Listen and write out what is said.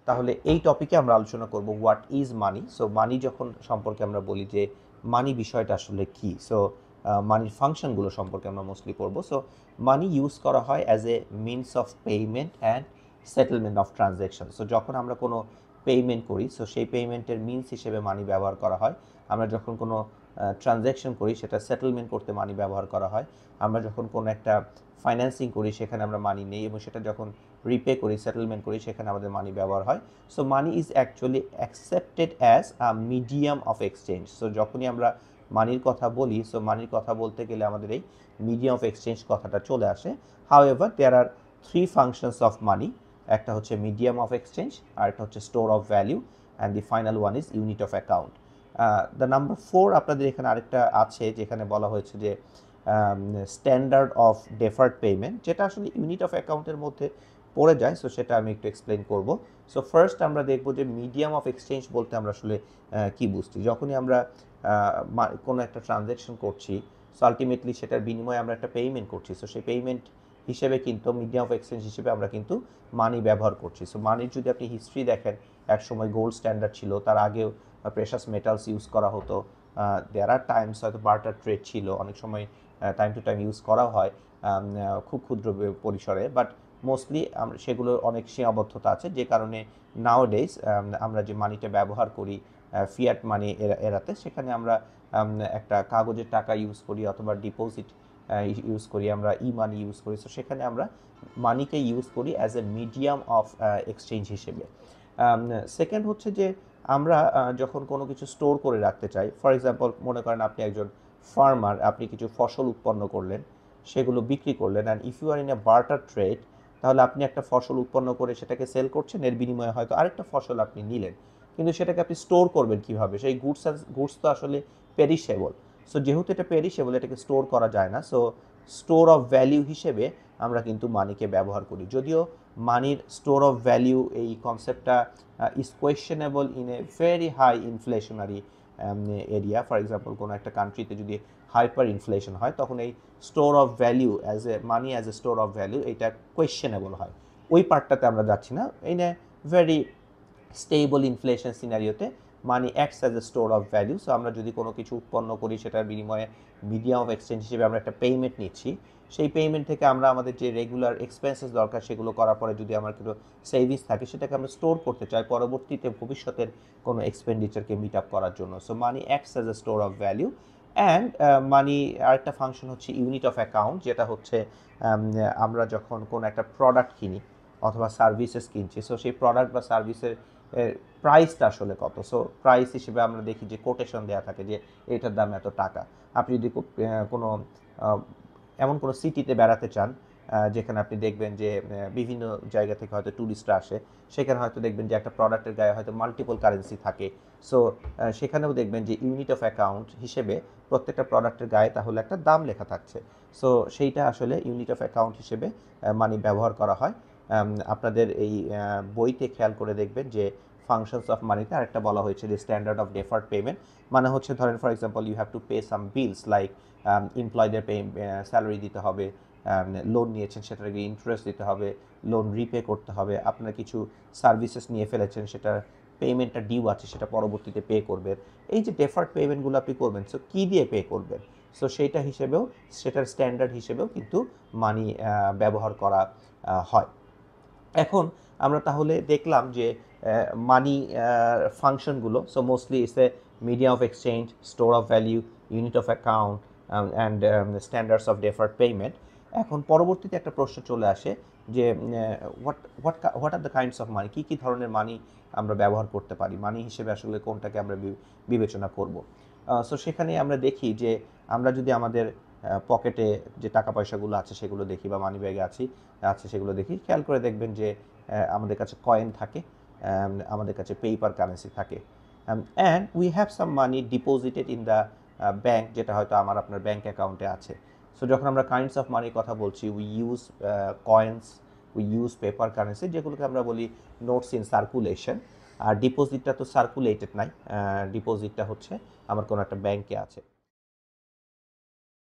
তাহলে এই টপিকে আমরা আলোচনা করব হোয়াট ইজ মানি। সো মানি যখন সম্পর্কে আমরা বলি যে মানি বিষয়টা আসলে কি, সো মানির ফাংশনগুলো সম্পর্কে আমরা মোস্টলি পড়বো। সো মানি ইউজ করা হয় as a means of payment and settlement of transaction. So যখন আমরা কোনো পেমেন্ট করি, সো সেই পেমেন্টের মিনস হিসেবে মানি ব্যবহার করা হয়। আমরা যখন কোনো ট্রানজ্যাকশন করি সেটা সেটেলমেন্ট করতে মানি ব্যবহার করা হয়। আমরা যখন কোনো একটা ফাইন্যান্সিং করি সেখানে আমরা মানি নেই, এবং সেটা যখন রিপে করি, সেটেলমেন্ট করি, সেখানে আমাদের মানি ব্যবহার হয়। So money is actually accepted as a medium of exchange. So যখনই আমরা মানির কথা বলি, সো মানির কথা বলতে গেলে আমাদের এই মিডিয়াম অফ এক্সচেঞ্জ কথাটা চলে আসে। However there are three functions of money. একটা হচ্ছে মিডিয়াম অফ এক্সচেঞ্জ, আর একটা হচ্ছে store of value, and the final one is unit of account. The number 4 আপনাদের এখানে আরেকটা আছে যেখানে বলা হয়েছে যে স্ট্যান্ডার্ড অফ ডেফার্ড পেমেন্ট, যেটা আসলে ইউনিট অফ অ্যাকাউন্টের মধ্যে পড়ে যায়। সো সেটা আমি একটু এক্সপ্লেন করব। সো ফার্স্ট আমরা দেখব যে মিডিয়াম অফ এক্সচেঞ্জ বলতে আমরা আসলে কী বুঝছি। যখনই আমরা কোনো একটা ট্রানজ্যাকশন করছি, সো আলটিমেটলি সেটার বিনিময়ে আমরা একটা পেমেন্ট করছি। সো সেই পেমেন্ট হিসেবে কিন্তু মিডিয়াম অফ এক্সচেঞ্জ হিসেবে আমরা কিন্তু মানি ব্যবহার করছি। সো মানির যদি আপনি হিস্ট্রি দেখেন, এক সময় গোল্ড স্ট্যান্ডার্ড ছিল, তার আগেও প্রেশাস মেটালস ইউজ করা হতো। দেয়ার আর টাইমস হয়তো বার্টার ট্রেড ছিল, অনেক সময় টাইম টু টাইম ইউজ করাও হয় খুব ক্ষুদ্র পরিসরে, বাট মোস্টলি সেগুলোর অনেক সীমাবদ্ধতা আছে, যে কারণে নাওডেজ আমরা যে মানিটা ব্যবহার করি ফিয়াট মানি এরাতে, সেখানে আমরা একটা কাগজের টাকা ইউজ করি অথবা ডিপোজিট ইউজ করি, আমরা ই মানি ইউজ করি। সো সেখানে আমরা মানিকে ইউজ করি as a medium of exchange হিসেবে। সেকেন্ড হচ্ছে যে আমরা যখন কোনো কিছু স্টোর করে রাখতে চাই, ফর এক্সাম্পল মনে করেন আপনি একজন ফার্মার, আপনি কিছু ফসল উৎপন্ন করলেন, সেগুলো বিক্রি করলেন, and if you are in a barter trade, তাহলে আপনি একটা ফসল উৎপন্ন করে সেটাকে সেল করছেন, এর বিনিময়ে হয়তো আরেকটা ফসল আপনি নিলেন, কিন্তু সেটাকে আপনি স্টোর করবেন কীভাবে? সেই গুডস তো আসলে পেরিশেবল। সো যেহেতু এটা পেরিশেবল, এটাকে স্টোর করা যায় না। সো স্টোর অফ ভ্যালিউ হিসেবে আমরা কিন্তু মানিকে ব্যবহার করি। যদিও মানির স্টোর অফ ভ্যালিউ এই কনসেপ্টটা is questionable in a very high inflationary area. For example কোনো একটা কান্ট্রিতে যদি হাইপার ইনফ্লেশন হয়, তখন এই store of value as a money as a store of value এটা কোয়েশ্চেনেবল হয়। ওই পার্টটাতে আমরা যাচ্ছি না। In a very stable inflation সিনারিওতে money acts as a store of value. So আমরা যদি কোনো কিছু উৎপন্ন করি, সেটার বিনিময়ে মিডিয়াম অফ এক্সচেঞ্জ হিসেবে আমরা একটা পেমেন্ট নিচ্ছি। সেই পেমেন্ট থেকে আমরা আমাদের যে রেগুলার এক্সপেন্সেস দরকার, সেগুলো করার পরে যদি আমার কিছু সেভিংস থাকে, সেটাকে আমরা স্টোর করতে চাই পরবর্তীতে ভবিষ্যতের কোনো এক্সপেন্ডিচারকে মিট আপ করার জন্য। So money acts as a store of value. And money আরেকটা ফাংশন হচ্ছে ইউনিট অফ অ্যাকাউন্ট, যেটা হচ্ছে আমরা যখন কোনো একটা প্রোডাক্ট কিনি অথবা সার্ভিসেস কিনছি, সো সেই প্রোডাক্ট বা সার্ভিসের প্রাইসটা আসলে কত। সো প্রাইস হিসেবে আমরা দেখি যে কোটেশন দেওয়া থাকে যে এটার দাম এত টাকা। আপনি যদি কোনো এমন কোনো সিটিতে বেড়াতে চান যেখানে আপনি দেখবেন যে বিভিন্ন জায়গা থেকে হয়তো ট্যুরিস্টরা আসে, সেখানে হয়তো দেখবেন যে একটা প্রোডাক্টের গায়ে হয়তো মাল্টিপল কারেন্সি থাকে। সো সেখানেও দেখবেন যে ইউনিট অফ অ্যাকাউন্ট হিসেবে প্রত্যেকটা প্রোডাক্টের গায়ে তাহলে একটা দাম লেখা থাকছে। সো সেইটা আসলে ইউনিট অফ অ্যাকাউন্ট হিসেবে মানি ব্যবহার করা হয়। আপনাদের এই বইতে খেয়াল করে দেখবেন যে ফাংশনস অফ মানিতে আরেকটা বলা হয়েছে যে স্ট্যান্ডার্ড অফ ডেফার্ড পেমেন্ট, মানে হচ্ছে ধরেন for example you have to pay some bills like এমপ্লয়ীদের স্যালারি দিতে হবে, লোন নিয়েছেন সেটার ইন্টারেস্ট দিতে হবে, লোন রিপে করতে হবে, আপনার কিছু সার্ভিসেস নিয়ে ফেলেছেন, সেটা পেমেন্টটা ডিউ আছে, সেটা পরবর্তীতে পে করবেন। এই যে ডেফার্ড পেমেন্টগুলো আপনি করবেন, সো কী দিয়ে পে করবেন, সো সেইটা হিসেবেও, সেটার স্ট্যান্ডার্ড হিসেবেও কিন্তু মানি ব্যবহার করা হয়। এখন আমরা তাহলে দেখলাম যে মানি ফাংশনগুলো, so mostly it's a medium of exchange, store of value, unit of account and standards of deferred payment. এখন পরবর্তীতে একটা প্রশ্ন চলে আসে যে what are the kinds of money, কী ধরনের মানি আমরা ব্যবহার করতে পারি, মানি হিসেবে আসলে কোনটাকে আমরা বিবেচনা করব। সো সেখানে আমরা দেখি যে আমরা যদি আমাদের পকেটে যে টাকা পয়সাগুলো আছে সেগুলো দেখি, বা মানি ব্যাগে আছে সেগুলো দেখি, খেয়াল করে দেখবেন যে আমাদের কাছে কয়েন থাকে, আমাদের কাছে পেপার কারেন্সি থাকে, and we have some money deposited in the bank, যেটা হয়তো আপনার ব্যাঙ্ক অ্যাকাউন্টে আছে। সো যখন আমরা কাইন্ডস অফ মানির কথা বলছি, we use coins, we use paper currency, যেগুলোকে আমরা বলি নোটস ইন সার্কুলেশন। আর ডিপোজিটটা তো সার্কুলেটেড নাই, ডিপোজিটটা হচ্ছে আমার কোনো একটা ব্যাঙ্কে আছে।